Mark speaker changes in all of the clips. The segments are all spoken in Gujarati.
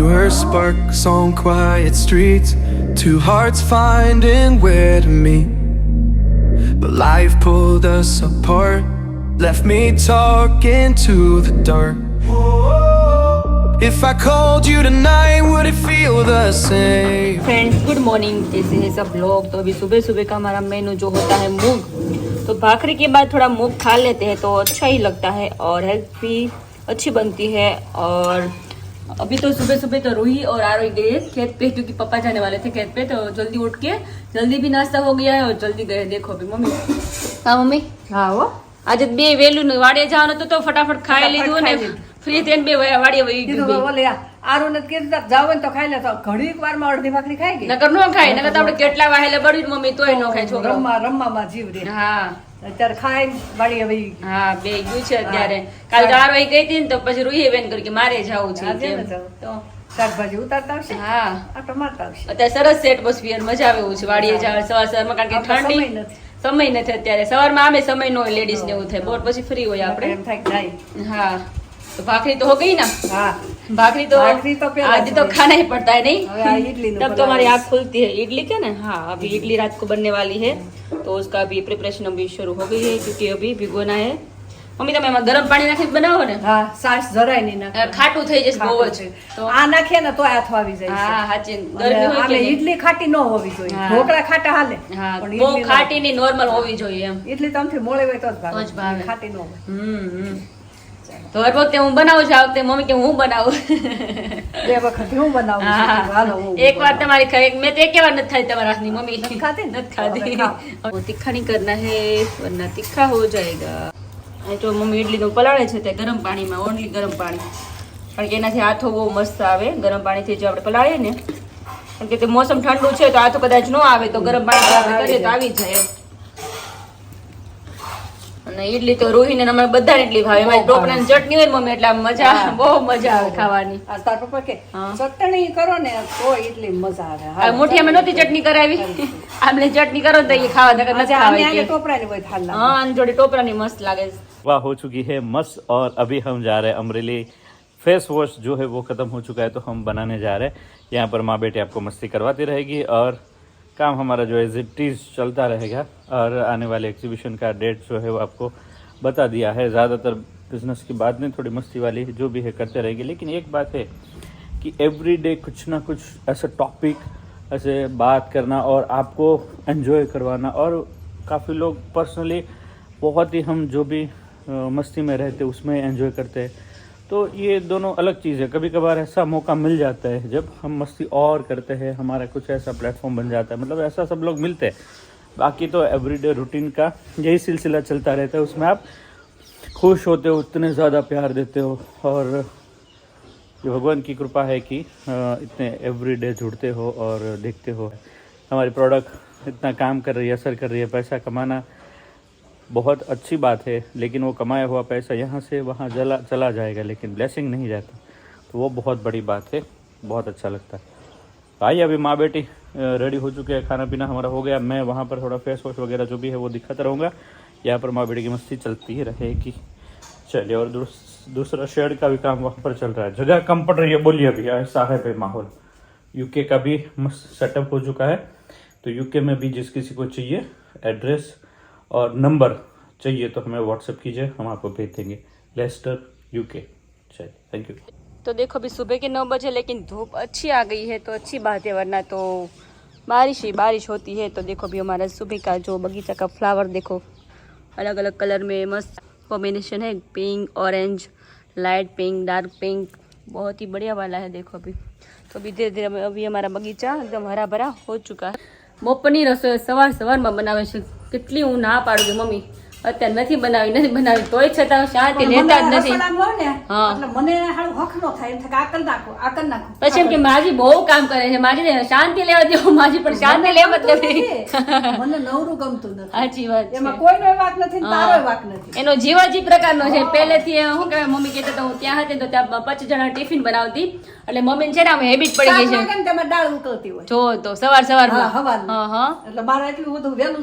Speaker 1: We were sparks on quiet streets, two hearts finding where to meet. But life pulled us apart, left me talking to the dark. If I called you tonight, would it feel the same?
Speaker 2: Friends good morning, कैसे है सब लोग। तो अभी सुबह सुबह का हमारा मेनू जो होता है मूंग, तो भाखरी के बाद थोड़ा मूंग खा लेते हैं तो अच्छा ही लगता है और हेल्थ भी अच्छी बनती है। और अभी तो सुबह सुबह तो रूही और आरोही गए खेत पे, क्योंकि पापा जाने वाले थे खेत पे, तो जल्दी उठ के जल्दी भी नाश्ता हो गया है और जल्दी गए। देखो अभी मम्मी, हाँ मम्मी, हाँ वो आज बे वेलू वाड़े जाओ तो फटाफट खाई लीधु ने फ्री थઈને બે વાડીએ વહી ગઈ।
Speaker 3: ઓલે આરુને કીધું જાવ ને તો ખાઈ લે, તો ઘડીક વારમાં અડધી ભાખરી ખાઈ ગઈ,
Speaker 2: નકર નો ખાય, નકર તો આપણે કેટલા વાહેલે બળી મમ્મી તોય નો ખાય છોકરો।
Speaker 3: રમવામાં જીવ રે।
Speaker 2: હા
Speaker 3: અત્યારે ખાઈ વાડીએ વહી ગઈ।
Speaker 2: હા બે ગયું છે અત્યારે। કાલ તો આરોહી ગઈ હતી ને તો પછી રૂહી બેન કરી કે મારે જાવું છે તો
Speaker 3: શાકભાજી ઉતારતા આવશે,
Speaker 2: હા
Speaker 3: આટો મારતા આવશે।
Speaker 2: અત્યારે સરસ એટમોસ્ફિયર મજા આવે એવું છે વાડીએ જાવ સવાર સવારમાં, કારણ કે ઠંડી સમય નથી અત્યારે। સવારમાં આમે સમય નો હોય લેડીઝ ને એવું થાય, બોર પછી ફ્રી હોય આપણે
Speaker 3: એમ થાય જાય।
Speaker 2: हाँ तो भाखरी तो हो गई ना।
Speaker 3: हाँ
Speaker 2: भाखरी तो आज तो खाना ही पड़ता है नहीं,
Speaker 3: इडली
Speaker 2: तब तो हमारी आँख खुलती है। इडली क्या ना, हाँ अभी इडली रात को बनने वाली है तो उसका अभी प्रिपरेशन अभी शुरू हो गई है, क्योंकि अभी भिगोना है। मम्मी તમે એમાં ગરમ પાણી નાખીને બનાવો ને?
Speaker 3: હા સાસ જરાય નહીં નાખે,
Speaker 2: ખાટું થઈ જશે બહુ જ, તો
Speaker 3: આ નાખે ને તો હાથ આવી જાય।
Speaker 2: હા સાચી ગરમી હોય કે
Speaker 3: ઈડલી ખાટી ન હોવી જોઈએ, ઢોકળા ખાટા હાલે,
Speaker 2: હા બહુ ખાટી ની નોર્મલ હોવી જોઈએ એમ।
Speaker 3: ઈડલી તો આમથી મોળે હોય તો જ
Speaker 2: જ ભાવે,
Speaker 3: ખાટી ન હોય।
Speaker 2: તો હર વખતે હું બનાવું છું, આ વખતે મમ્મી કે હું બનાવું।
Speaker 3: બે વખત હું બનાવું છું, હાલો હું
Speaker 2: एक बार तुम्हारी खाई, मैं तो एक बार नहीं खाई तुम्हारे हाथ की मम्मी
Speaker 3: खाते
Speaker 2: नहीं खाती। वो तीखा नहीं करना है वरना तीखा हो जाएगा। ये तो मम्मी इडली નું પલાળે છે તે ગરમ પાણીમાં, ઓનલી ગરમ પાણી, કારણ કે એનાથી હાથો બહુ મસ્ત આવે ગરમ પાણીથી જો આપણે પલાળીએ ને, કારણ કે તે મોસમ ઠંડુ છે તો હાથો કદાચ ન આવે તો ગરમ પાણી આપણે કરીએ તો આવી જાય। અને ઇડલી તો રોહીને અમારે બધા ઇડલી ભાવે, એમાં ટોપરાની ચટણી હોય મમ્મી એટલે મજા, બહુ મજા આવે ખાવાની।
Speaker 3: આ તાર પપ્પા કે ચટણી કરો ને તો ઇડલી મજા આવે।
Speaker 2: આ મુઠી અમે નહોતી ચટણી કરાવી, આમને ચટણી કરો તો એ ખાવા નકર નથી ખાવા।
Speaker 3: ટોપરાની હોય થાલા,
Speaker 2: हाँ आन जोड़ी टोपरानी मस्त लागे।
Speaker 4: वाह हो चुकी है मस्त, और अभी हम जा रहे हैं अमरेली। फेस वॉश जो है वो ख़त्म हो चुका है तो हम बनाने जा रहे हैं। यहाँ पर माँ बेटे आपको मस्ती करवाती रहेगी और काम हमारा जो है एक्टिविटीज़ चलता रहेगा। और आने वाले एग्जीबिशन का डेट जो है वो आपको बता दिया है। ज़्यादातर बिजनेस की बात नहीं, थोड़ी मस्ती वाली जो भी है करते रहेगी। लेकिन एक बात है कि एवरी डे कुछ ना कुछ ऐसा टॉपिक ऐसे बात करना और आपको एंजॉय करवाना। और काफ़ी लोग पर्सनली बहुत ही हम जो भी मस्ती में रहते उसमें एंजॉय करते हैं, तो ये दोनों अलग चीज़ है। कभी कभार ऐसा मौका मिल जाता है जब हम मस्ती और करते हैं, हमारा कुछ ऐसा प्लेटफॉर्म बन जाता है, मतलब ऐसा सब लोग मिलते हैं। बाकी तो एवरीडे रूटीन का यही सिलसिला चलता रहता है, उसमें आप खुश होते हो, इतने ज़्यादा प्यार देते हो। और ये भगवान की कृपा है कि इतने एवरीडे जुड़ते हो और देखते हो। हमारी प्रोडक्ट इतना काम कर रही है, असर कर रही है। पैसा कमाना बहुत अच्छी बात है, लेकिन वो कमाया हुआ पैसा यहाँ से वहाँ चला जाएगा, लेकिन ब्लेसिंग नहीं जाता, तो वो बहुत बड़ी बात है, बहुत अच्छा लगता है। भाई अभी माँ बेटी रेडी हो चुके हैं, खाना पीना हमारा हो गया। मैं वहाँ पर थोड़ा फेस वॉश वगैरह जो भी है वो दिखाता रहूँगा, यहाँ पर माँ बेटी की मस्ती चलती ही रहेगी। चलिए, और दूसरा शेड का भी काम वहाँ पर चल रहा है। जगह कम पड़ रही है, बोलिए अभी ऐसा है भाई माहौल। यूके का भी मस्त सेटअप हो चुका है, तो यूके में भी जिस किसी को चाहिए एड्रेस और नंबर चाहिए तो हमें व्हाट्सएप कीजिए, हम आपको भेज देंगे। Leicester UK. चलिए, थैंक यू।
Speaker 2: तो देखो अभी सुबह के 9 बजे, लेकिन धूप अच्छी आ गई है तो अच्छी बात है, वरना तो बारिश ही बारिश होती है। तो देखो अभी हमारा सुबह का जो बगीचा का फ्लावर देखो, अलग अलग कलर में मस्त कॉम्बिनेशन है, pink, orange, light pink, dark pink, बहुत ही बढ़िया वाला है। देखो अभी तो अभी धीरे धीरे अभी हमारा बगीचा एकदम हरा भरा हो चुका है। બપોરની રસોઈ સવારમાં બનાવે છે, કેટલી હું ના પાડું છું મમ્મી, અત્યારે નથી બનાવી તોય છતાં શાંતિ લેતા જ નથી।
Speaker 3: એટલે મને હારું હક નો થાય, એમ થાય આ કર નાખો।
Speaker 2: પછી એમ કે માજી બહુ કામ કરે છે, માજી શાંતિ લેવા દો, માજી પણ શાંતિ લેવા જ નથી।
Speaker 3: મને નવરું ગમતું નથી,
Speaker 2: સાચી વાત,
Speaker 3: એમાં કોઈનો વાક નથી, તારોય વાક નથી।
Speaker 2: એનો જીવાજી પ્રકારનો છે। પહેલેથી શું કહેવાય, મમ્મી કહેતા હતા હું ત્યાં હતી તો ત્યાં 25 જણા ટિફિન બનાવતી, એટલે મમ્મીને છે ને આમ હેબિટ પડી ગઈ છે,
Speaker 3: તેમાં દાળ ઉકળતી હોય
Speaker 2: જો તો સવારમાં
Speaker 3: એટલે મારે એટલું બધું વહેલું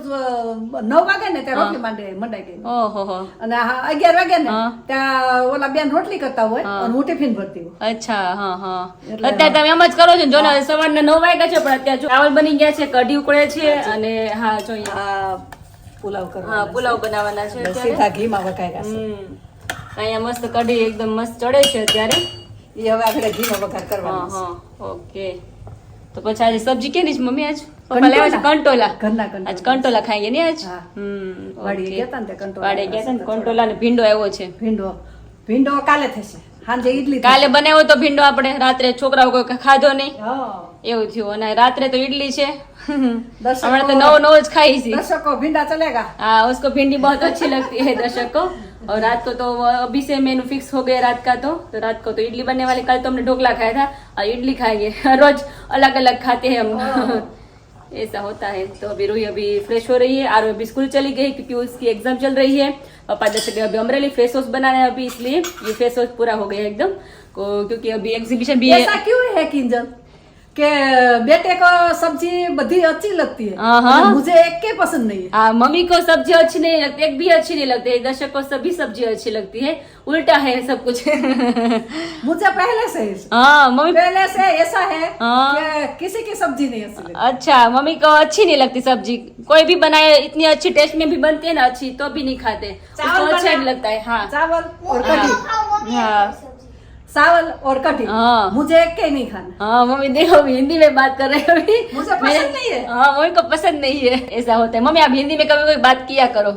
Speaker 3: 9 વાગે ને ત્યાં રોટલી માંડે, મને મંડાઈ ગઈ
Speaker 2: ઓહો હો.
Speaker 3: અને 11 વાગે ને
Speaker 2: હા.
Speaker 3: ત્યાં ઓલા બેન રોટલી કરતા હોય
Speaker 2: હા.
Speaker 3: અને હું ટિફિન ભરતી હોય.
Speaker 2: અચ્છા હા હા
Speaker 3: એટલે-
Speaker 2: અત્યારે તમે એમ જ કરો છો ને, જો ને સવારના 9 વાગ્યા છે પણ અત્યારે જો ચાવલ બની ગયા છે, કઢી ઉકળે છે અને હા જોઈએ
Speaker 3: આ પુલાવ
Speaker 2: હા
Speaker 3: કરવા
Speaker 2: પુલાવ બનાવવાના છે અત્યારે.
Speaker 3: સીધા ઘીમાં વઘાર્યા છે.
Speaker 2: અહીંયા મસ્ત કઢી એકદમ મસ્ત ચડે છે અત્યારે.
Speaker 3: એ હવે આપણે ઘીનો વઘાર
Speaker 2: હા
Speaker 3: કરવાનો છે.
Speaker 2: હા ઓકે. તો પછી આજે સબ્જી કેની છે મમ્મી? આજ પપ્પા લેવા છે કંટોલા.
Speaker 3: ઘરના
Speaker 2: આજ કંટોલા ખાઈએ ને આજ.
Speaker 3: હા.
Speaker 2: હમ
Speaker 3: વાડીએ
Speaker 2: ઓકે.
Speaker 3: ગયા તા ને તે કંટોલા
Speaker 2: વાડીએ ગયા તા ને કંટોલા ને ભીંડો આવ્યો છે.
Speaker 3: ભીંડો કાલે થશે, સાંજે ઈડલી
Speaker 2: કાલે બનાવ્યો તો ભીંડો આપણે, રાત્રે છોકરાઓ કોઈ ખાધો નહીં
Speaker 3: થશે. હા.
Speaker 2: એવું થયું, અને રાત્રે તો ઈડલી છે.
Speaker 3: દર્શકો-
Speaker 2: हमारे तो नौ नौ खाई थी।
Speaker 3: दर्शकों भींडा चलेगा।
Speaker 2: हाँ उसको भिंडी बहुत अच्छी लगती है दर्शक को। और रात को तो अभी से मेनू फिक्स हो गया रात का, तो रात को तो इडली बनने वाली। कल तो हमने ढोकला खाया था और इडली खाएंगे, रोज अलग अलग खाते हैं हम। ऐसा होता है। तो अभी रूही अभी फ्रेश हो रही है, आरो अभी स्कूल चली गई क्योंकि उसकी एग्जाम चल रही है। पापा जैसे कि अभी अमरेली फेस वॉश बनाना है अभी, इसलिए ये फेस वॉश पूरा हो गया एकदम क्योंकि अभी एग्जीबिशन भी
Speaker 3: ऐसा क्यों है किंजल के बेटे को सब्जी बधी अच्छी लगती है
Speaker 2: हाँ, हाँ।
Speaker 3: और मुझे एक के पसंद नहीं है।
Speaker 2: हाँ मम्मी को सब्जी अच्छी नहीं लगती, एक भी अच्छी नहीं लगती है, दर्शक को सभी सब्जी अच्छी लगती है, उल्टा है सब कुछ।
Speaker 3: मुझे पहले से ही-
Speaker 2: हाँ मम्मी
Speaker 3: पहले से ऐसा है
Speaker 2: हाँ।
Speaker 3: कि किसी की सब्जी नहीं अच्छी लगती।
Speaker 2: अच्छा, मम्मी को अच्छी नहीं लगती सब्जी, कोई भी बनाए इतनी अच्छी टेस्ट में भी बनती है ना अच्छी, तो भी नहीं खाते, उसको अच्छा
Speaker 3: बना-
Speaker 2: नहीं लगता है। हाँ
Speaker 3: चावल और कढ़ी,
Speaker 2: हाँ
Speaker 3: चावल और कढ़ी,
Speaker 2: हाँ।
Speaker 3: मुझे एक के नहीं खाना।
Speaker 2: हाँ मम्मी देखो अभी हिंदी में बात कर रहे हैं अभी,
Speaker 3: मुझे पसंद नहीं है।
Speaker 2: हाँ मम्मी को पसंद नहीं है, ऐसा होता है। मम्मी आप हिंदी में कभी कोई बात किया करो।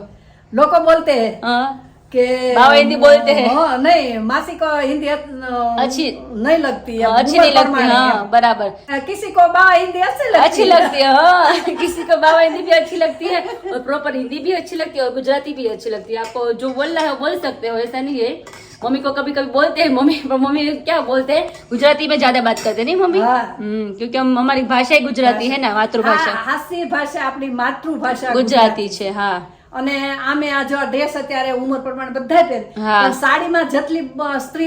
Speaker 3: लोग बोलते हैं
Speaker 2: हाँ
Speaker 3: कि
Speaker 2: बाबा हिंदी बोलते हैं।
Speaker 3: हाँ, नहीं मासी को हिंदी
Speaker 2: अच्छी
Speaker 3: नहीं लगती है,
Speaker 2: अच्छी नहीं
Speaker 3: उम्र
Speaker 2: लगती।
Speaker 3: प्रमाणे
Speaker 2: हाँ
Speaker 3: है।
Speaker 2: बराबर,
Speaker 3: किसी को बा हिंदी
Speaker 2: अच्छी लगती है। हाँ किसी को बाबा हिंदी भी अच्छी लगती है और प्रॉपर हिंदी भी अच्छी लगती है और गुजराती भी अच्छी लगती है। आपको जो बोलना है वो बोल सकते हो, ऐसा नहीं है। मम्मी को कभी कभी बोलते हैं मम्मी, पर मम्मी क्या बोलते हैं, गुजराती में ज्यादा बात करते नहीं मम्मी।
Speaker 3: हाँ।
Speaker 2: क्योंकि हम हमारी भाषा ही गुजराती है ना, मातृभाषा
Speaker 3: હાસ્ય ભાષા આપણી માતૃભાષા
Speaker 2: गुजराती છે। हाँ
Speaker 3: અને આમે આ જો ડ્રેસ અત્યારે ઉંમર પ્રમાણે બધાય પહેરે
Speaker 2: હા.
Speaker 3: પણ સાડીમાં જેટલી સ્ત્રી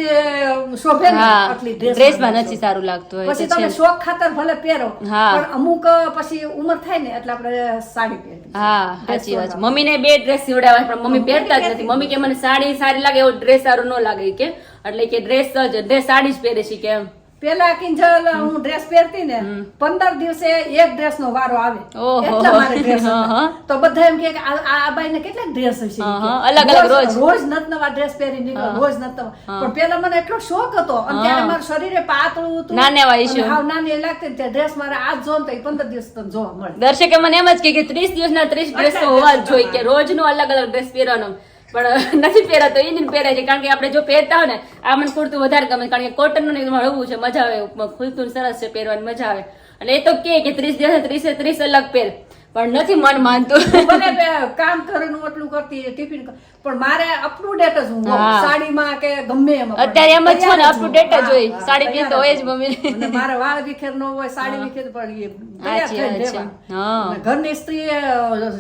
Speaker 3: શોભે ને
Speaker 2: હા
Speaker 3: આટલી
Speaker 2: ડ્રેસમાં નથી સારું લાગતું હોય
Speaker 3: પછી
Speaker 2: તો
Speaker 3: તમે
Speaker 2: છે।
Speaker 3: શોખ ખાતર ભલે પહેરો
Speaker 2: હા.
Speaker 3: પણ અમુક પછી ઉંમર થાય ને એટલે આપણે સાડી પહેરવી
Speaker 2: હા સાચી વાત છે। મમ્મીને બે ડ્રેસ સીવડાવ્યા પણ મમ્મી પહેરતા જ નથી। મમ્મી કે મને સાડી સારી લાગે, એવો ડ્રેસ સારો ન લાગે કે, એટલે કે ડ્રેસ સાડી જ પહેરે છે કે એમ।
Speaker 3: પેલા કિંજલ હું ડ્રેસ પહેરતી ને 15 દિવસે એક ડ્રેસ નો વારો આવે
Speaker 2: ઓહો.
Speaker 3: એટલા મારે ડ્રેસ
Speaker 2: હા, હા.
Speaker 3: તો બધા એમ કે આ બાઈને કેટલા ડ્રેસ હશે
Speaker 2: હા, હા. અલગ અલગ રોજ.
Speaker 3: રોજ નત નવા ડ્રેસ પહેરી નીકળો, રોજ નત નવા પણ પેલા મને એટલો શોખ હતો અને ત્યારે મારું શરીરે પાતળું હતું
Speaker 2: નાનેવા
Speaker 3: અને
Speaker 2: issue.
Speaker 3: હાવ નાની લાગતી ને તે ડ્રેસ મારે આજ જો ને તો 15 દિવસ તમને જોવા મળે।
Speaker 2: દર્શકે મને એમ જ કે 30 દિવસના 30 ડ્રેસ તો હોવા જ જોઈએ, કે રોજનો અલગ અલગ ડ્રેસ પહેરવાનો, પણ નથી પહેરાતો એ નહીં પહેરે છે, કારણ કે આપણે જો પહેરતા હોય ને આ મને કુર્તું વધારે ગમે, કારણ કે કોટન નું હળવું છે, મજા આવે, ખુલતું સરસ છે પહેરવાની મજા આવે, અને એ તો કે 30 દિવસ 30 અલગ પહેર, પણ નથી મન માનતું।
Speaker 3: મને કામ કરવાનું એટલું કરતી ટિફિન પણ મારે અપ ટુ ડેટ જ હું હોઉં,
Speaker 2: હા.
Speaker 3: સાડીમાં કે ગમે એમાં
Speaker 2: અત્યારે એમ જ છો ને, up to date જ હોય,
Speaker 3: હા,
Speaker 2: સાડી
Speaker 3: તૈયાર
Speaker 2: પહેરતો હોય જ
Speaker 3: જ
Speaker 2: મમ્મી।
Speaker 3: અને મારે વાળ વિખેર ન હોય, સાડી વિખેર પણ એ તૈયાર
Speaker 2: સાચી
Speaker 3: થઈને
Speaker 2: વાત છે।
Speaker 3: રહેવાનું.
Speaker 2: હા.
Speaker 3: અને ઘરની સ્ત્રી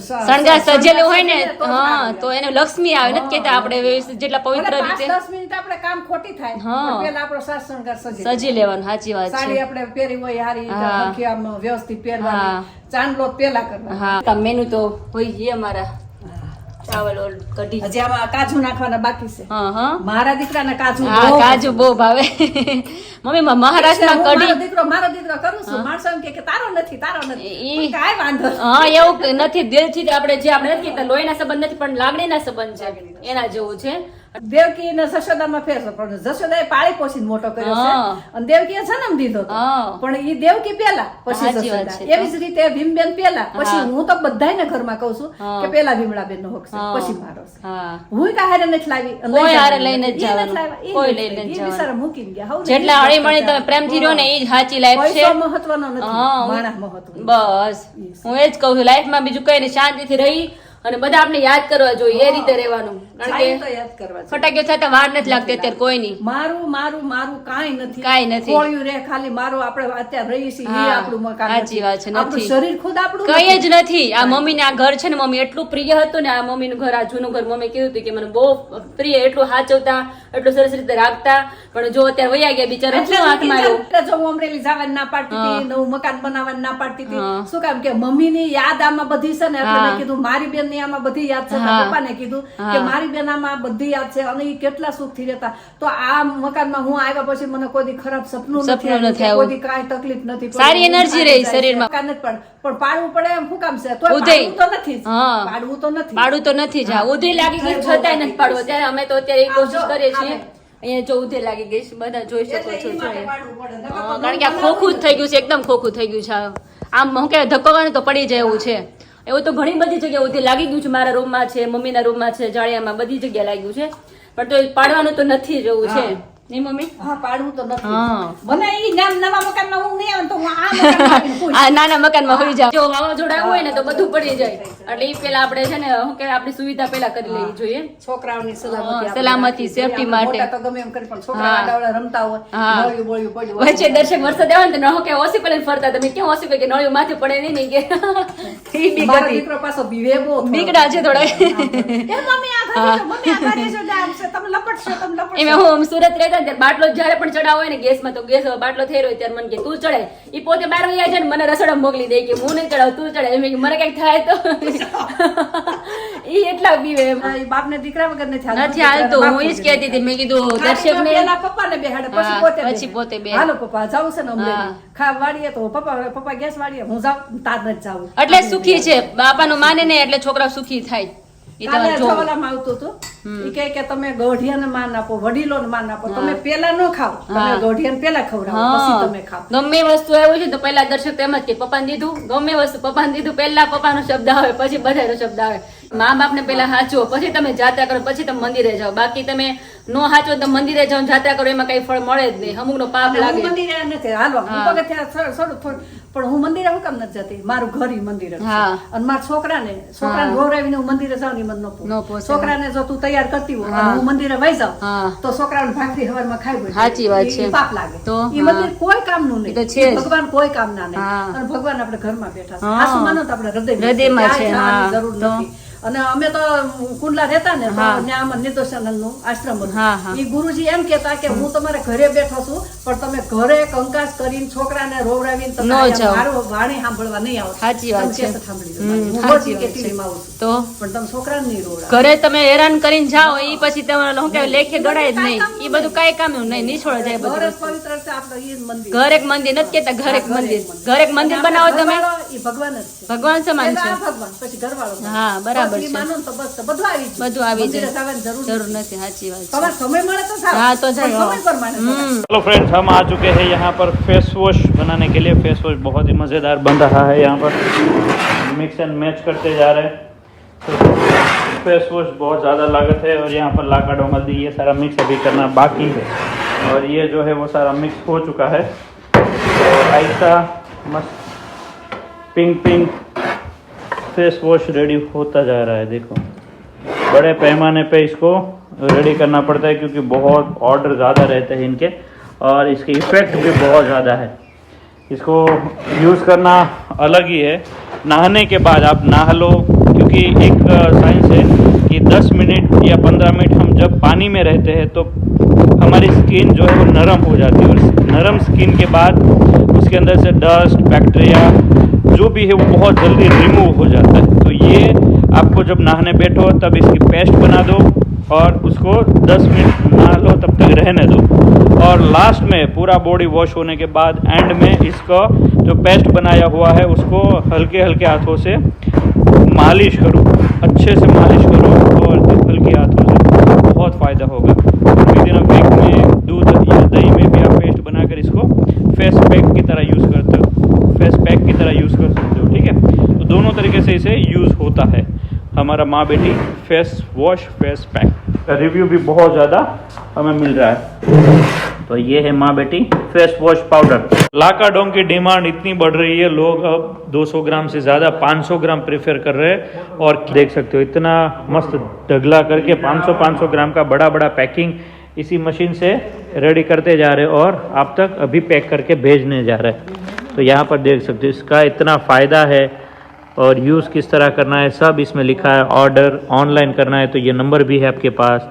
Speaker 2: શણગાર સજેલું હોય ને
Speaker 3: તો જ
Speaker 2: હા
Speaker 3: સારું
Speaker 2: તો એને લક્ષ્મી આવે, નથી કેતા આપણે જેટલા પવિત્ર
Speaker 3: ભલે
Speaker 2: રીતે
Speaker 3: 5-10 મિનિટ આપણે કામ ખોટી થાય
Speaker 2: હા.
Speaker 3: પણ પેલા આપણો સાજ શણગાર સજે
Speaker 2: સજી લેવાનું, સાચી વાત
Speaker 3: સાડી
Speaker 2: છે।
Speaker 3: આપણે પહેરી હોય હારી
Speaker 2: હા.
Speaker 3: હરખી આમ વ્યવસ્થિત
Speaker 2: હા.
Speaker 3: પહેરવાની, ચાંદલો પેલા કરવાનો।
Speaker 2: હા મેનુ તો હોય છે અમારા, ચાવલ ઓર કઢી।
Speaker 3: હજી આમાં કાજુ નાખવાના બાકી છે।
Speaker 2: હા હા
Speaker 3: મારા દીકરાને કાજુ
Speaker 2: હા
Speaker 3: બહુ
Speaker 2: કાજુ બહુ ભાવે। મમ્મી મહારાષ્ટ્રમાં
Speaker 3: હું
Speaker 2: કઢી
Speaker 3: મારો દીકરો કરું છું, માણસો એમ કે તારો નથી
Speaker 2: ઈ-
Speaker 3: કાંઈ વાંધો નહીં.
Speaker 2: હા એવું કે નથી, દિલથી આપણે જે આપણે નથી કહેતા લોહીના સંબંધ નથી, પણ લાગણીના સંબંધ છે, એના જેવું છે।
Speaker 3: દેવકી ને જશોદામાં ફેર છે, પણ જશોદાએ પાળી પોષીને મોટો કર્યો છે
Speaker 2: હા.
Speaker 3: અને દેવકીએ જન્મ દીધો હતો.
Speaker 2: હા
Speaker 3: પણ ઈ દેવકી પેલા પછી
Speaker 2: સાચી વાત
Speaker 3: જશોદા,
Speaker 2: છે.
Speaker 3: એવી જ રીતે ભીમબેન પેલા પછી
Speaker 2: હા.
Speaker 3: હું તો બધાયને ઘરમાં કહું છું
Speaker 2: હા.
Speaker 3: કે પેલા ભીમડાબેન નો હક છે
Speaker 2: હા.
Speaker 3: પછી મારો છે।
Speaker 2: હા
Speaker 3: હું કાંઈ હારે નથી લાવી અને
Speaker 2: કોઈ
Speaker 3: લઈ
Speaker 2: હારે
Speaker 3: જવાની
Speaker 2: લઈને જ
Speaker 3: નથી. ઈ નથી
Speaker 2: જવાનું.
Speaker 3: લાવ્યા, ઈ
Speaker 2: કોઈ
Speaker 3: નથી
Speaker 2: લઈને જ
Speaker 3: લાવી. ઈ
Speaker 2: જવાનું.
Speaker 3: બિચારા મૂકીને ગયા. હઉ
Speaker 2: જેટલા
Speaker 3: નથી
Speaker 2: હળી મળી તમે
Speaker 3: કરતા.
Speaker 2: પ્રેમથી રહ્યો ને એ જ સાચી લાઈફ છે।
Speaker 3: પૈસો મહત્વનો નથી,
Speaker 2: હા,
Speaker 3: માણસ મહત્વનો।
Speaker 2: બસ હું એ જ કહું છું, લાઈફમાં બીજું કઈ નહીં, શાંતિથી રહી અને બધા આપણે યાદ કરવા જોઈએ, એ રીતે રહેવાનું, કારણ
Speaker 3: સારી તો
Speaker 2: કે
Speaker 3: યાદ કરવા છે।
Speaker 2: ફટાકીઓ થતા વાર નથી લાગતી અત્યારે કોઈ નહીં,
Speaker 3: મારું મારું મારું કાંઈ નથી,
Speaker 2: કાંઈ નથી.
Speaker 3: ખોળ્યું રે ખાલી મારું, આપણે અત્યારે રહીએ છીએ એ
Speaker 2: હા,
Speaker 3: આપણું મકાન
Speaker 2: સાચી
Speaker 3: નથી.
Speaker 2: વાત છે,
Speaker 3: આપણું
Speaker 2: નથી.
Speaker 3: શરીર ખુદ આપણું
Speaker 2: કઈ
Speaker 3: નથી.
Speaker 2: જ નથી। આ મમ્મીને આ ઘર છે ને મમ્મી એટલું પ્રિય હતું ને, આ મમ્મીનું ઘર, આ જૂનું ઘર મમ્મી કીધું હતું કે મને બહુ પ્રિય, એટલું સાચવતા, એટલું સરસ રીતે રાખતા, પણ જો અત્યારે વયા ગયા બિચારા શું હાથમાં આવ્યું.
Speaker 3: એટલે જો હું અમરેલી જવાની ના પાડતી હતી, નવું મકાન બનાવવાની ના પાડતી હતી. શું કામ કે મમ્મીની યાદ આમાં બધી છે ને, એટલે મેં કીધું મારી બેન ની આમાં બધી યાદ છે. પપ્પાને કીધું કે મારી બેન આમાં બધી યાદ છે, અને એ કેટલા સુખથી રહેતા. તો આ મકાનમાં હું આવ્યા પછી મને કોઈ દી ખરાબ સપનું નથી આવ્યું, કોઈ દી કાંઈ તકલીફ નથી,
Speaker 2: સારી એનર્જી રહી શરીરમાં.
Speaker 3: મકાન જ પણ પાડવું પડે એમ શું કામ છે? તો પાડવું તો નથી જ. પાડવું તો નથી,
Speaker 2: પાડું તો નથી જ. ઉધે લાગી ગઈ છતાંય નથી પાડવું. અત્યારે અમે તો અત્યારે એ કોશિશ કરીએ છીએ. અહીંયા જો ઉધે લાગી ગઈ છે, બધા જોઈ શકો છો. કારણ કે આ ખોખું જ થઈ ગયું છે, એકદમ ખોખું થઈ ગયું છે. આમ હું કે ધક્કો કરે તો પડી જાય એવું છે. એવું તો ઘણી બધી જગ્યાએ ઉધે લાગી ગયું છે. મારા રૂમમાં છે, મમ્મીના રૂમમાં છે, જાળિયામાં, બધી જગ્યાએ લાગ્યું છે. પણ તો પાડવાનું તો નથી જવું છે, નહીં મમ્મી?
Speaker 3: હા, પાડવું તો નથી. મને ઈ નવા મકાનમાં હું નહીં આવે તો હું આ મકાનમાં આવીને ખુશ.
Speaker 2: આ નાના મકાનમાં હોઈ જાવ. જો વાવાઝોડા હોય ને તો બધું પડી જાય, એટલે ઈ પેલા આપણે છે ને શું કે આપણી સુવિધા પેલા કરી લેવી જોઈએ.
Speaker 3: છોકરાઓની
Speaker 2: સલામતી, સેફટી માટે.
Speaker 3: મોટા તો ગમે એમ કરી, પણ છોકરા આડાવડા રમતા હોય, નળિયું બોળિયું પડ્યું હોય.
Speaker 2: વચ્ચે દર્શક વરસાદ આવે ને તો નહો કે ઓસી પેલા ફરતા, તમે કેમ ઓસી કે નળિયું માથે પડે નહીં કે ઈ બીક
Speaker 3: મારો
Speaker 2: હતી.
Speaker 3: દીકરો પાછો બીવે બહુ થોડો.
Speaker 2: બીકડા છે થોડા.
Speaker 3: એ મમ્મી આ ઘરે છો, મમ્મી આ ઘરે છો, જામ છે, તમે લપટશો, તમે લપટશો.
Speaker 2: એમાં હું સુરત રહેતા ને ત્યારે બાટલો જયારે પણ ચડાવ હોય ને ગેસમાં, તો ગેસ બાટલો થઈ રહ્યો ત્યારે મને કે તું ચડે. ઈ પોતે બહાર વહી જાય ને મને રસોડા મોકલી દે કે હું નહીં ચડાવ, તું ચડે. એમ કે મને કઈક થાય તો ઈ એટલા બીવે.
Speaker 3: ઈ બાપને દીકરા વગર
Speaker 2: નથી હાલતું. હું ઈ જ કહેતી હતી, મેં કીધું દર્શક ને
Speaker 3: પેલા પપ્પાને બેહાડે, પછી
Speaker 2: પોતે બે.
Speaker 3: હાલો પપ્પા જાવું છે ને અમરેલી ખાવા વાળીએ, તો પપ્પા ગેસ વાળીએ, હું જાઉં તાર નથી જાવું.
Speaker 2: એટલે સુખી છે. બાપાનું માને ને એટલે છોકરા સુખી થાય.
Speaker 3: કાલે જવાલામાં આવતું હતું, ઈ કહે કે તમે ગૌઢિયાને માન આપો, વડીલોને માન આપો, તમે પેલા ન ખાઓ, તમે ગૌઢિયાને પેલા ખવડાવો, પછી તમે ખાઓ.
Speaker 2: ગમે વસ્તુ આવ્યું છે તો પહેલા દર્શક એમ જ કે પપ્પાને દીધું, ગમે વસ્તુ પપ્પાને દીધું, પહેલા પપ્પાનો શબ્દ આવે, પછી બધાનો શબ્દ આવે. મા બાપ ને પેલા હાચવો, પછી તમે જાત્રા કરો, પછી તમે મંદિરે જાઓ. બાકી તમે નો હાચવો તો મંદિરે જાઓ, જાત્રા કરો, એમાં કઈ ફળ મળે જ નહીં. અમુક નો પાપ લાગે.
Speaker 3: હું મંદિરે નથી હાલવા, હું પગથિયા થોડું, પણ હું મંદિરે હું કામ નથી જતી? મારું ઘર ઈ મંદિરે છે, અને મારા છોકરાને ગૌરાવીને હું મંદિરે જાઉં, મને ન પોસાય. છોકરાને જો તું તૈયાર કરતી હોય અને હું મંદિરે વહી જાઉં તો છોકરાને ભાખરી હવારમાં ખાઈ હોય,
Speaker 2: સાચી વાત છે,
Speaker 3: પાપ લાગે. ઈ મંદિર કોઈ કામનું નહીં, ભગવાન કોઈ કામના નહીં. અને ભગવાન આપણે ઘરમાં બેઠા છે, આસુ માનો તો આપણે હૃદયમાં છે, જરૂર નથી. અને અમે તો કુંડલા રહેતા ને, તો ત્યાં નિર્દોષાનંદ નું આશ્રમ હતું. ઈ ગુરુજી એમ કેતા કે હું તમારે ઘરે બેઠો છું, પણ તમે ઘરે કંકાસ કરીને છોકરાને રોવડાવીને તમે મારું વાણી સાંભળવા નહીં આવો.
Speaker 2: સાચી વાત છે.
Speaker 3: હું રોજી કે ટીવીમાં આવું છું,
Speaker 2: તો
Speaker 3: પણ તમે છોકરાને નહીં રોવડાવો.
Speaker 2: ઘરે તમે હેરાન કરીને જાઓ, ઈ પછી તમારે શું કહેવાય લેખે ગણાય જ નહીં. ઈ બધું કઈ કામનું નહીં, નિષ્ફળ જાય બધું.
Speaker 3: ઘર પવિત્ર છે આપણો, ઈ મંદિર.
Speaker 2: ઘર એક મંદિર નથી કેતા, ઘર એક મંદિર. ઘર એક મંદિર બનાવો તમે,
Speaker 3: ઈ ભગવાન જ છે,
Speaker 2: ભગવાન સમાન છે.
Speaker 3: ભગવાન પછી ઘરવાળો.
Speaker 2: હા, બરાબર છે.
Speaker 3: માનો તો બસ બધું આવી જાય,
Speaker 2: બધું આવી જાય,
Speaker 3: જરૂર
Speaker 2: જરૂર નથી. સાચી વાત
Speaker 3: તમારે સમય મળે તો સારું.
Speaker 2: हाँ तो जाओ।
Speaker 3: સમય પ્રમાણે જવાય.
Speaker 4: हेलो फ्रेंड्स, हम आ चुके हैं यहाँ पर फेस वॉश बनाने के लिए। फेस वॉश बहुत ही मज़ेदार बन रहा है। यहाँ पर मिक्स एंड मैच करते जा रहे हैं। तो फेस वॉश बहुत ज़्यादा लागत है और यहाँ पर लाका डोंगल्दी ये सारा मिक्स अभी करना बाकी है, और ये जो है वो सारा मिक्स हो चुका है। और ऐसा मस्त pink pink face wash ready होता जा रहा है। देखो, बड़े पैमाने पे इसको रेडी करना पड़ता है क्योंकि बहुत ऑर्डर ज़्यादा रहते हैं इनके, और इसके इफ़ेक्ट भी बहुत ज़्यादा है। इसको यूज़ करना अलग ही है। नहाने के बाद आप नहा लो, क्योंकि एक साइंस है कि 10 मिनट या 15 मिनट हम जब पानी में रहते हैं तो हमारी स्किन जो है वो नरम हो जाती है, और नरम स्किन के बाद उसके अंदर से डस्ट, बैक्टीरिया जो भी है वो बहुत जल्दी रिमूव हो जाता है। तो ये आपको जब नहाने बैठो तब इसकी पेस्ट बना दो और उसको 10 मिनट नहा लो, तब तक रहने दो। और लास्ट में पूरा बॉडी वॉश होने के बाद एंड में इसका जो पेस्ट बनाया हुआ है उसको हल्के हल्के हाथों से मालिश करो, अच्छे से मालिश करो, और हल्के हाथों से बहुत फ़ायदा होगा। विदिन अ वीक में दूध या दही में भी आप पेस्ट बनाकर इसको फेस पैक की तरह यूज़ करते हो, फेस पैक की तरह यूज़ कर सकते हो। ठीक है, तो दोनों तरीके से इसे यूज़ होता है हमारा माँ बेटी फेस वॉश फेस पैक का रिव्यू भी बहुत ज़्यादा हमें मिल रहा है। तो ये है माँ बेटी फेस वॉश पाउडर। लाकाडोंग की डिमांड इतनी बढ़ रही है, लोग अब 200 ग्राम से ज़्यादा 500 ग्राम प्रेफर कर रहे हैं। और देख सकते हो इतना मस्त ढगला करके 500 ग्राम का बड़ा बड़ा पैकिंग इसी मशीन से रेडी करते जा रहे हैं और आप तक अभी पैक करके भेजने जा रहे हैं। तो यहाँ पर देख सकते हो इसका इतना फ़ायदा है, और यूज़ किस तरह करना है सब इसमें लिखा है। ऑर्डर ऑनलाइन करना है तो ये नंबर भी है आपके पास,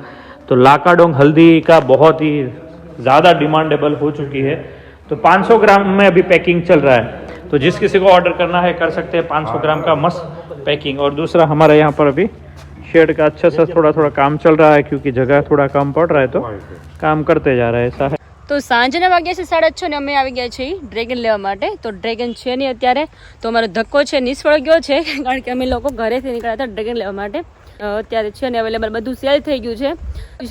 Speaker 4: तो लाकाडोंग हल्दी का बहुत ही ज़्यादा डिमांडेबल हो चुकी है। तो 500 ग्राम में अभी पैकिंग चल रहा है, तो जिस किसी को ऑर्डर करना है कर सकते हैं 500 ग्राम का मस्त पैकिंग। और दूसरा हमारा यहाँ पर अभी शेड का अच्छा सा थोड़ा थोड़ा काम चल रहा है, क्योंकि जगह थोड़ा कम पड़ रहा है तो काम करते जा रहा है, ऐसा है।
Speaker 2: તો સાંજના વાગ્યા છે 6:30 ને અમે આવી ગયા છીએ ડ્રેગન લેવા માટે. તો ડ્રેગન છે નહીં અત્યારે, તો અમારો ધક્કો છે નિષ્ફળ ગયો છે, કારણ કે અમે લોકો ઘરેથી નીકળ્યા હતા ડ્રેગન લેવા માટે. અત્યારે છે ને અવેલેબલ બધું સેલ થઈ ગયું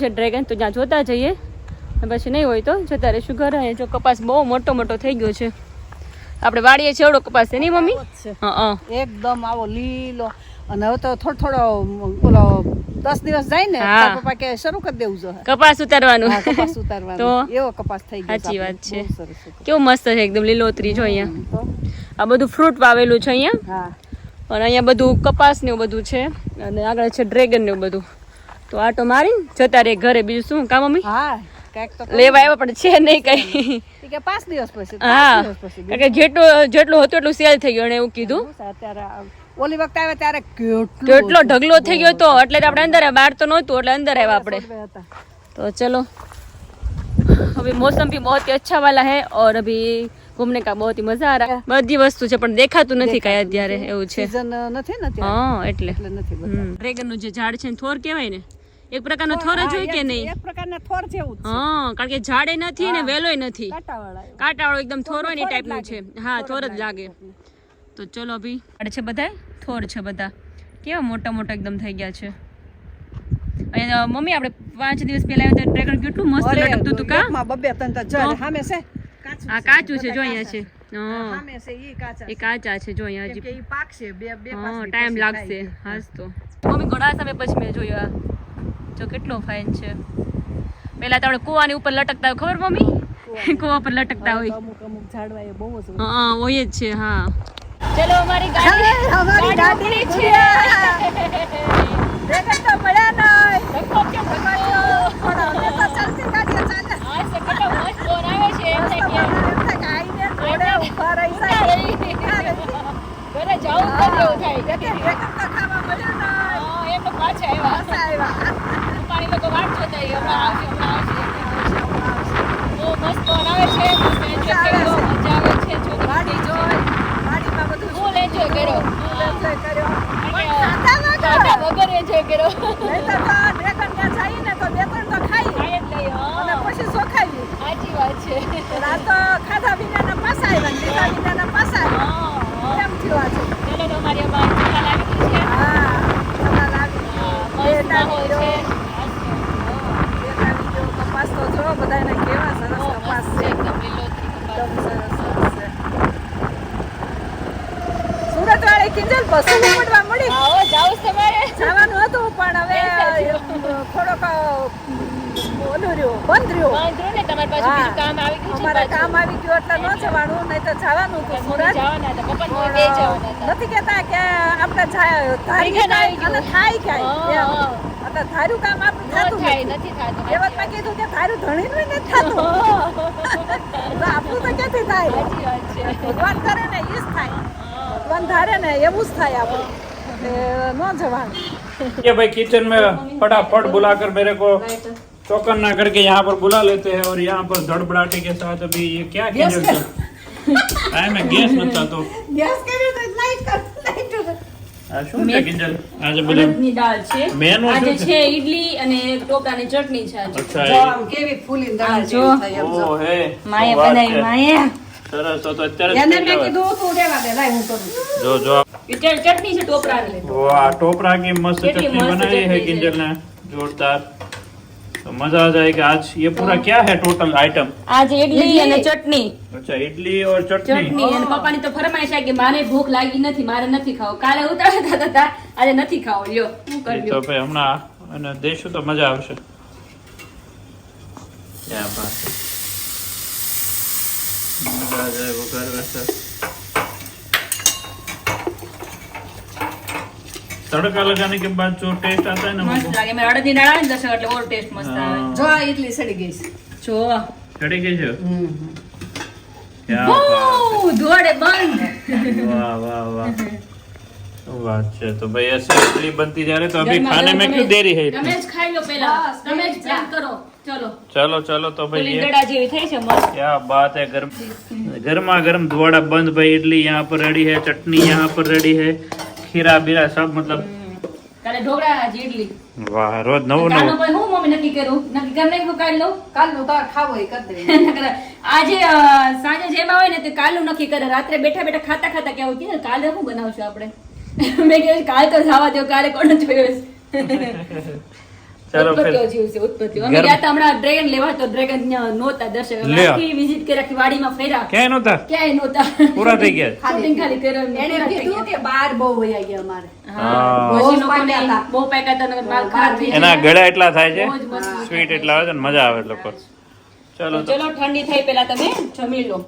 Speaker 2: છે ડ્રેગન, તો ત્યાં જોતા જઈએ, પછી નહીં હોય તો જતા રહીશું ઘરે. જો કપાસ બહુ મોટો મોટો થઈ ગયો છે, આપણે વાડીએ છે એવડો કપાસ છે નહીં મમ્મી? હા,
Speaker 3: એકદમ આવો લીલો. અને હવે તો થોડો ઓલો 10 દિવસ જાય ને પપ્પા કે શરૂ કરી દેવું છે
Speaker 2: કપાસ ઉતારવાનું.
Speaker 3: કપાસ ઉતારવાનું, તો એવો કપાસ થઈ ગયો.
Speaker 2: સાચી વાત છે. કેવું મસ્ત છે એકદમ લીલોતરી. જો અહીંયા આ બધું ફ્રૂટ વાવેલું છે અહીંયા, અને અહીંયા બધું કપાસ ને એવું બધું છે, અને આગળ છે ડ્રેગન ને એવું બધું. તો આટો મારીને જતા રે ઘરે. બીજું શું કામ મમ્મી?
Speaker 3: હા,
Speaker 2: લેવા આવ્યા પણ છે નહીં કઈ.
Speaker 3: કે 5 દિવસ પછી.
Speaker 2: હા, કારણ કે જેટલું હતું એટલું સેલ થઈ ગયું, એવું કીધું.
Speaker 3: અત્યારે ઓલી વખત આવ્યા ત્યારે
Speaker 2: કેટલો ઢગલો થઈ ગયો તો, એટલે આપણે અંદર આવ્યા, બહાર તો નહોતું એટલે અંદર આવ્યા આપણે. तो चलो, अभी मौसम भी बहुत ही अच्छा वाला है और अभी घूमने का बहुत ही मजा आ रहा है. બધી વસ્તુ છે પણ દેખાતું નથી કઈ અત્યારે, એવું છે.
Speaker 3: સીઝન નથી ને અત્યારે.
Speaker 2: હા, એટલે
Speaker 3: નથી બતાવતા.
Speaker 2: ડ્રેગન નું જે ઝાડ છે થોર કહેવાય ને, એક પ્રકારનો થોર જ હોય કે નહીં?
Speaker 3: એક પ્રકારના થોર જેવું જ છે.
Speaker 2: હા, કારણ કે ઝાડે નથી ને વેલોય નથી,
Speaker 3: કાંટાવાળા.
Speaker 2: કાંટાવાળો એકદમ થોર હોય ને ટાઈપ નું છે. હા, થોર જ લાગે. તો ચલો, અભી છે બધા થોર છે, બધા કેવા મોટા મોટા એકદમ થઈ ગયા છે. અને મમ્મી આપણે 5 દિવસ પહેલા આવ્યા ત્યારે ડ્રેગન કેટલું મસ્ત લટકતું હતું કા?
Speaker 3: માં બબે તન તો જડ સામે છે.
Speaker 2: આ કાચું છે, જો અહીંયા છે. હા,
Speaker 3: સામે છે ઈ કાચા.
Speaker 2: એ કાચા છે, જો અહીંયા
Speaker 3: કે
Speaker 2: હજી.
Speaker 3: ઈ પાક છે બે
Speaker 2: હા, ટાઈમ લાગશે. હાસ તો મમ્મી ઘણા સમય પછી મેં જોયું આ. જો કેટલો ફાઇન છે. પહેલા તો આપણે કુવાની ઉપર લટકતા હોય, ખબર મમ્મી? કુવા પર લટકતા હોય.
Speaker 3: અમુક ઝાડવા એ બહુ જ
Speaker 2: હા, હોય જ છે. હા, ચલો અમારી ગાડી
Speaker 3: છે. ડ્રેગન તો મળ્યા નહીં.
Speaker 2: ધક્કો કેમ ભગાયો?
Speaker 3: પણ અમે તો ચાલતી ગાડીએ ચાલે.
Speaker 2: આ છે કેટલો મસ્ત ફોન આવે છે એટલે કે
Speaker 3: આઈને જોડે ઊભા રહી જાય.
Speaker 2: ઘરે જાવું તો જેવું થાય.
Speaker 3: ડ્રેગન તો ખાવા મળ્યા નહીં.
Speaker 2: હા, એમ તો પાછા આવ્યા.
Speaker 3: પાછા આવ્યા.
Speaker 2: પાણી લોકો વાટ જોતા હોય, હમણાં આવશે. બહુ મસ્ત ફોન આવે છે, મસ્ત એન્જોય કર્યો, મજા આવે છે. છોકરી
Speaker 3: ગાડી જોઈ, ગાડીમાં બધું
Speaker 2: ફૂલ એન્જોય કર્યો.
Speaker 3: એન્જોય કર્યો.
Speaker 2: દાદા વગર એન્જોય કર્યો.
Speaker 3: નહીં તો ડ્રેગન ત્યાં જઈએ ને તો 2-3 તો ખાઈ
Speaker 2: ખાઈ જ લઈએ.
Speaker 3: અને
Speaker 2: હા,
Speaker 3: પછી સોખાવી.
Speaker 2: સાચી વાત છે.
Speaker 3: આ તો ખાધા વિનાના પાસા આવ્યા, લીધા વિનાના પાસા આવ્યા.
Speaker 2: હા,
Speaker 3: એમ થયું આ છે.
Speaker 2: ચલો તો અમારી અમાર ચિકન આવી ગઈ છે.
Speaker 3: હા, સલાડ આવી ગયો.
Speaker 2: મસ્ત માહોલ છે.
Speaker 3: આવી ગયો. કપાસ તો જો બધાને કેવા સરસ કપાસ છે.
Speaker 2: એકદમ લીલોતરી કપાસ.
Speaker 3: એકદમ સરસ છે. સુરત વાળી કિંજલ પશુ ઉપડવા મળી.
Speaker 2: આવો જાવ તમારે.
Speaker 3: જવાનું હતું પણ હવે થોડોક ઓલું રહ્યું, બંધ રહ્યું.
Speaker 2: વાંધો ને, તમારી પાસે
Speaker 3: હા.
Speaker 2: બીજું કામ આવી ગયું છે.
Speaker 3: અમારે કામ આવી ગયું એટલે ન જવાનું, નહીં તો જવાનું હતું
Speaker 2: મમ્મી
Speaker 3: સુરત.
Speaker 2: જવાના હતા, પપ્પા ને બે જવાના હતા.
Speaker 3: નથી કેતા કે આપણે ધારી
Speaker 2: વીઘાને આવી ગયું.
Speaker 3: અને થાય ક્યાંય
Speaker 2: હા,
Speaker 3: એમ. એટલે ધાર્યું કામ આપણું
Speaker 2: ન
Speaker 3: થતું
Speaker 2: થાય,
Speaker 3: નથી.
Speaker 2: નથી થતું.
Speaker 3: એ વખત મેં કીધું કે ધાર્યું ધણીનું નથી થતું. તો આપણું તો ક્યાંથી થાય?
Speaker 2: સાચી વાત છે.
Speaker 3: ભગવાન કરે ને એ જ થાય, ભગવાન ધારે ને એવું જ થાય આપણું. એટલે ન જવાનું.
Speaker 4: ये भाई किचन में फटाफट बुलाकर मेरे को चौकन ना करके यहाँ पर बुला लेते हैं और यहाँ पर धड़बड़ाटे के साथ अभी ये क्या किंजल है? मैं गैस नता तो
Speaker 3: ગેસ કર્યું તો લાઈટ કર, લાઈટ.
Speaker 4: આ શું છે કિંજલ? આજે બધા
Speaker 2: અડદની દાળ છે.
Speaker 4: મેનુ શું
Speaker 2: આજે
Speaker 4: છે?
Speaker 2: છે ઈડલી અને ટોપરાની ચટણી છે આજે.
Speaker 4: અચ્છા
Speaker 3: જો
Speaker 4: એ-
Speaker 3: આમ કેવી ફૂલીને દાળ
Speaker 2: આમ જો.
Speaker 3: જેવી થઈ એમ જો.
Speaker 4: ઓ હે
Speaker 2: માએ
Speaker 4: તો વાત
Speaker 2: બનાવી,
Speaker 4: છે.
Speaker 2: માએ.
Speaker 4: સરસ તો અત્યારે જ
Speaker 3: એને
Speaker 4: ખાઈ
Speaker 3: મેં
Speaker 4: લેવાય.
Speaker 3: કીધું તું રેવા દે, લાય હું કરું.
Speaker 4: જો જો
Speaker 2: ચટણી છે ટોપરાની.
Speaker 4: वाह टोपरा की मस्त
Speaker 2: कितनी
Speaker 4: चटनी
Speaker 2: मस्त
Speaker 4: बनाई है
Speaker 2: चटनी
Speaker 4: किंजल ने जोरदार तो मजा आ जाएगा आज ये पूरा क्या है टोटल आइटम
Speaker 2: આજે ઈડલી અને ચટણી.
Speaker 4: अच्छा इडली और चटनी
Speaker 2: ચટણી અને પપ્પાની તો ફરમાઈશ છે કે મારે ભૂખ લાગી નથી, મારે નથી ખાવું. કાલે ઉતારતા હતા, આજે નથી ખાવું. લ્યો શું
Speaker 4: એ
Speaker 2: કર્યું?
Speaker 4: તો ભાઈ હમણાં અને દેશું તો મજા આવશે क्या बात है मजा आ जाए वो घर वैसे तड़का लगाने के बाद जो टेस्ट आता है ना वो
Speaker 2: મસ્ત લાગે. મેં અડદની દાળ આવે ને દર્શક એટલે ઓર ટેસ્ટ મસ્ત આવે.
Speaker 3: જો આ ઇડલી સડી ગઈ છે.
Speaker 2: જો
Speaker 4: चढ़ी गई है क्या बात
Speaker 2: બહુ ધોળે બંધ.
Speaker 4: है वाह वाह वाह तो बात है। तो भाई ऐसे इडली बनती जा रही, तो अभी खाने में क्यों देरी है
Speaker 2: તમે
Speaker 4: इतनी?
Speaker 2: જ ખાઈ લો પહેલા, તમે જ પ્લાન કરો. ચલો
Speaker 4: चलो चलो तो भाई ये
Speaker 2: લીંદડા જેવી થઈ છે મસ્ત.
Speaker 4: क्या बात है, गर्मा गर्म धुआड़ा बंद भाई। इडली यहाँ पर रेडी है, चटनी यहाँ पर रेडी है, खीरा बीरा सब मतलब
Speaker 2: કાલે ઢોકળા આજે ઇડલી.
Speaker 4: वाह, रोज नवो
Speaker 2: કાલનો
Speaker 4: नवो।
Speaker 2: ભાઈ હું મમ્મી નક્કી કરું, નક્કી કરી નાખ્યું કાલ લઉં.
Speaker 3: કાલનું તાર ખાવું હોય કરી દે.
Speaker 2: નકર આજે સાંજે જેમ આવે ને તે કાલનું નક્કી કરે. રાત્રે બેઠા બેઠા ખાતા ખાતા કેવું કે કાલે શું બનાવશું આપણે. મેં કીધું કાલ તો જવા દો, કાલે કોણ જોયું છે.
Speaker 4: चलो
Speaker 2: ઉત્પત્તિઓ
Speaker 4: फिर
Speaker 2: જીવ છે, ઉત્પત્તિઓ. અમે ગયા તા હમણાં ડ્રેગન લેવા, તો ડ્રેગન નહોતા દર્શક.
Speaker 4: લ્યો.
Speaker 2: આખી વિઝિટ કરી, આખી વાડીમાં ફર્યા,
Speaker 4: क्या नहोता,
Speaker 2: ક્યાંય નહોતા.
Speaker 4: पूरा થઈ ગયા।
Speaker 2: શૂટિંગ ખાલી કર્યું,
Speaker 3: એને
Speaker 2: પૂરા થઈ
Speaker 3: કીધું
Speaker 2: ગયા.
Speaker 3: કે બહાર બહુ વયા ગયા અમારે.
Speaker 2: હા,
Speaker 4: હા।
Speaker 2: પછી
Speaker 3: બહુ
Speaker 2: લોકોને
Speaker 3: પાક્યા હતા.
Speaker 2: બહુ પાક્યા હતા, નકર માલ ખરાબ થઈ
Speaker 4: એના
Speaker 2: જાય.
Speaker 4: ગળા એટલા થાય છે,
Speaker 2: બહુ જ મસ્ત.
Speaker 4: સ્વીટ એટલા આવે છે ને મજા આવે લોકો। ચલો
Speaker 2: ચલો ઠંડી થઈ પેલા તમે જમી લો.